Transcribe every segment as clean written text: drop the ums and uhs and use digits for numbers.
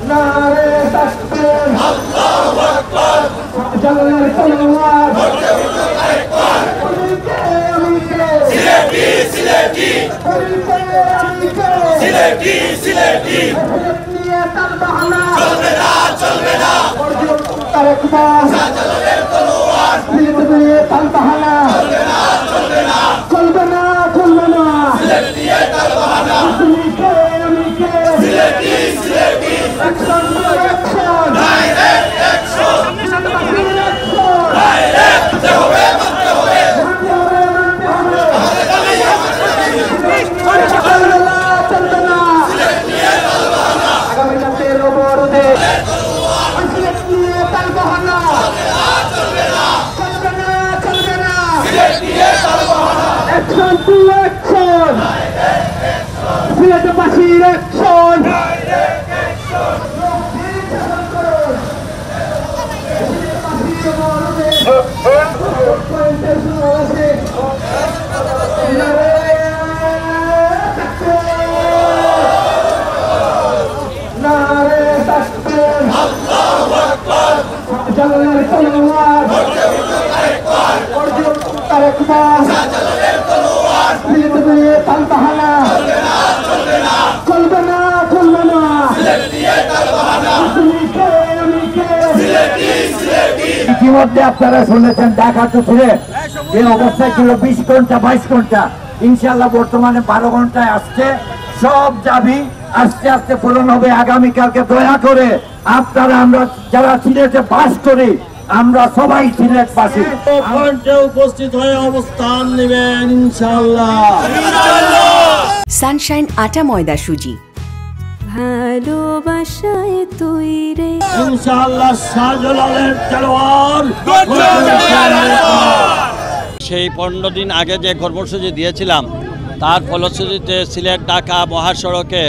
নারে তাকবীর আল্লাহু আকবার জালালের তলোয়ার সিলেটি সিলেটি সিলেটি সিলেটি নিয়ে তার বাহানা চলবে না চলবে না তারেকবার জালালের তলোয়ার নিয়ে তার বাহানা চলবে না চলবে না চলবে না চলবে না সিলেটি নিয়ে তার বাহানা Sylheti Sylheti action action direct action direct হবে মানতে হবে চলবে না সিলেটি নিয়ে তার বাহানা আগামী রাতের অবরোধে সিলেটি নিয়ে তার বাহানা চলবে না চলবে না চলবে না সিলেটি নিয়ে তার বাহানা অ্যাকশন টু অ্যাকশন সিলেটবাসীর অ্যাকশন নারে তাকবীর আল্লাহু আকবার জালালের তলোয়ার তারেকবার জালালের তলোয়ার নিয়ে তার বাহানা চলবে না চলবে না চলবে না সিলেটি নিয়ে তার বাহানা সিলেটি সিলেটি ইতিমধ্যে আপনারা শুনেছেন ঢাকা টু সিলেট যে অবস্থা ছিল 20 ঘন্টা 22 ঘন্টা, ইনশাআল্লাহ বর্তমানে 12 ঘন্টায় আসছে। সব দাবি আস্তে আস্তে পূরণ হবে। আগামীকালকে দয়া করে আপনারা, আমরা যারা সিলেটে বাস করি, আমরা সবাই সিলেটবাসী উপস্থিত হয়ে অবস্থান নেবেন ইনশাআল্লাহ। সানশাইন আটা ময়দা সুজি ভালোবাসায় তৈরি ইনশাআল্লাহ শাহজালালের তলোয়ার। সেই 15 দিন আগে যে কর্মসূচি দিয়েছিলাম তার ফলশ্রুতিতে সিলেট ঢাকা মহাসড়কে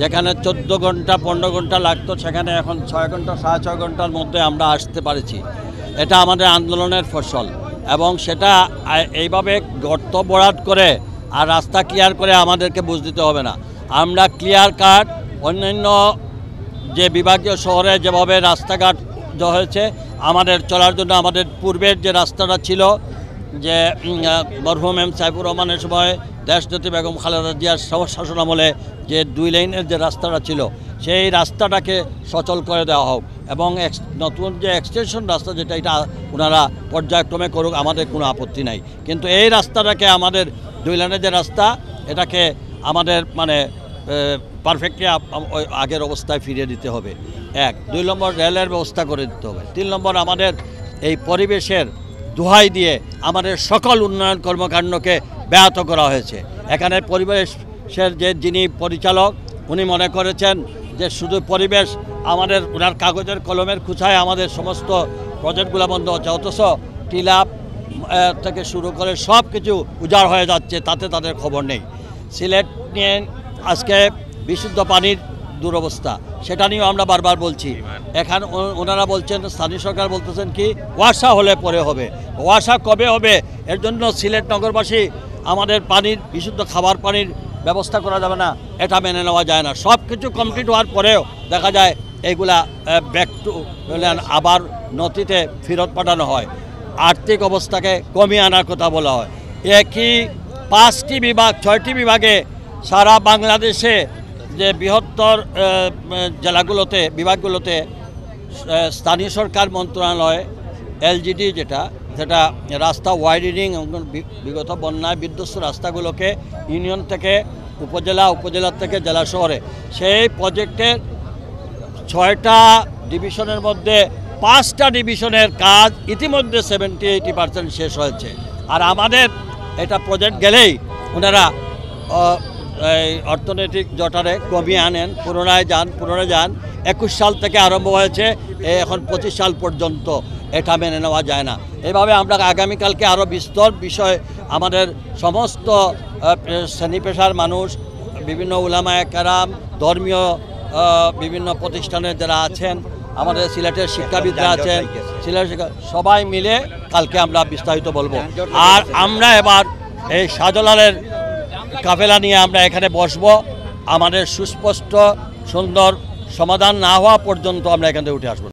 যেখানে 14 ঘন্টা 15 ঘন্টা লাগতো সেখানে এখন 6 ঘন্টা 6.5 ঘন্টার মধ্যে আমরা আসতে পারছি। এটা আমাদের আন্দোলনের ফসল এবং সেটা এইভাবে গর্ত ভরাট করে আর রাস্তা ক্লিয়ার করে আমাদেরকে বুঝ দিতে হবে না। আমরা ক্লিয়ার কাট অন্যান্য যে বিভাগীয় শহরে যেভাবে রাস্তাঘাট হয়েছে আমাদের চলার জন্য, আমাদের পূর্বের যে রাস্তাটা ছিল যে মরহুম এম সাইফুর রহমানের সময় দেশনেত্রী বেগম খালেদা জিয়ার শাসনামলে যে 2 লেনের যে রাস্তাটা ছিল সেই রাস্তাটাকে সচল করে দেওয়া হোক এবং নতুন যে এক্সটেনশন রাস্তা যেটা এটা ওনারা পর্যায়ক্রমে করুক, আমাদের কোনো আপত্তি নাই। কিন্তু এই রাস্তাটাকে আমাদের 2 লেনের যে রাস্তা এটাকে আমাদের মানে পারফেক্টলি আগের অবস্থায় ফিরিয়ে দিতে হবে। 1 2 নম্বর রেলের ব্যবস্থা করে দিতে হবে। 3 নম্বর আমাদের এই পরিবেশের দোহাই দিয়ে আমাদের সকল উন্নয়ন কর্মকাণ্ডকে ব্যাহত করা হয়েছে। এখানে পরিবেশের যে যিনি পরিচালক উনি মনে করেছেন যে শুধু পরিবেশ আমাদের ওনার কাগজের কলমের খুঁচায় আমাদের সমস্ত প্রজেক্টগুলো বন্ধ হচ্ছে, অথচ টিলা থেকে শুরু করে সব কিছু উজাড় হয়ে যাচ্ছে, তাতে তাদের খবর নেই। সিলেট নিয়ে আজকে বিশুদ্ধ পানির দুরবস্থা, সেটা নিয়েও আমরা বারবার বলছি। এখন ওনারা বলছেন, স্থানীয় সরকার বলতেছেন কি ওয়াসা হলে পরে হবে। ওয়াসা কবে হবে? এর জন্য সিলেট নগরবাসী আমাদের পানির বিশুদ্ধ খাবার পানির ব্যবস্থা করা যাবে না, এটা মেনে নেওয়া যায় না। সব কিছু কমপ্লিট হওয়ার পরেও দেখা যায় এইগুলা ব্যাক টু আবার নথিতে ফেরত পাঠানো হয়। আর্থিক অবস্থাকে কমিয়ে আনার কথা বলা হয়। একই 5টি বিভাগ 6টি বিভাগে সারা বাংলাদেশে যে বৃহত্তর জেলাগুলোতে বিভাগগুলোতে স্থানীয় সরকার মন্ত্রণালয় এলজিডি যেটা রাস্তা ওয়াইডেনিং বিগত বন্যায় বিধ্বস্ত রাস্তাগুলোকে ইউনিয়ন থেকে উপজেলা থেকে জেলা শহরে সেই প্রজেক্টের 6টা ডিভিশনের মধ্যে 5টা ডিভিশনের কাজ ইতিমধ্যে 70-80% শেষ হয়েছে। আর আমাদের এটা প্রজেক্ট গেলেই ওনারা এই অর্থনৈতিক জটারে কমিয়ে আনেন, পুনরায় যান 21 সাল থেকে আরম্ভ হয়েছে, এখন 25 সাল পর্যন্ত। এটা মেনে নেওয়া যায় না। এভাবে আমরা আগামীকালকে আরও বিস্তর বিষয় আমাদের সমস্ত শ্রেণী পেশার মানুষ, বিভিন্ন উলামায়ে কেরাম, ধর্মীয় বিভিন্ন প্রতিষ্ঠানের যারা আছেন, আমাদের সিলেটের শিক্ষাবিদরা আছেন, সিলেটের সবাই মিলে কালকে আমরা বিস্তারিত বলবো। আর আমরা এবার এই শাহজালালের কাফেলা নিয়ে আমরা এখানে বসবো। আমাদের সুস্পষ্ট সুন্দর সমাধান না হওয়া পর্যন্ত আমরা এখান থেকে উঠে আসবো না।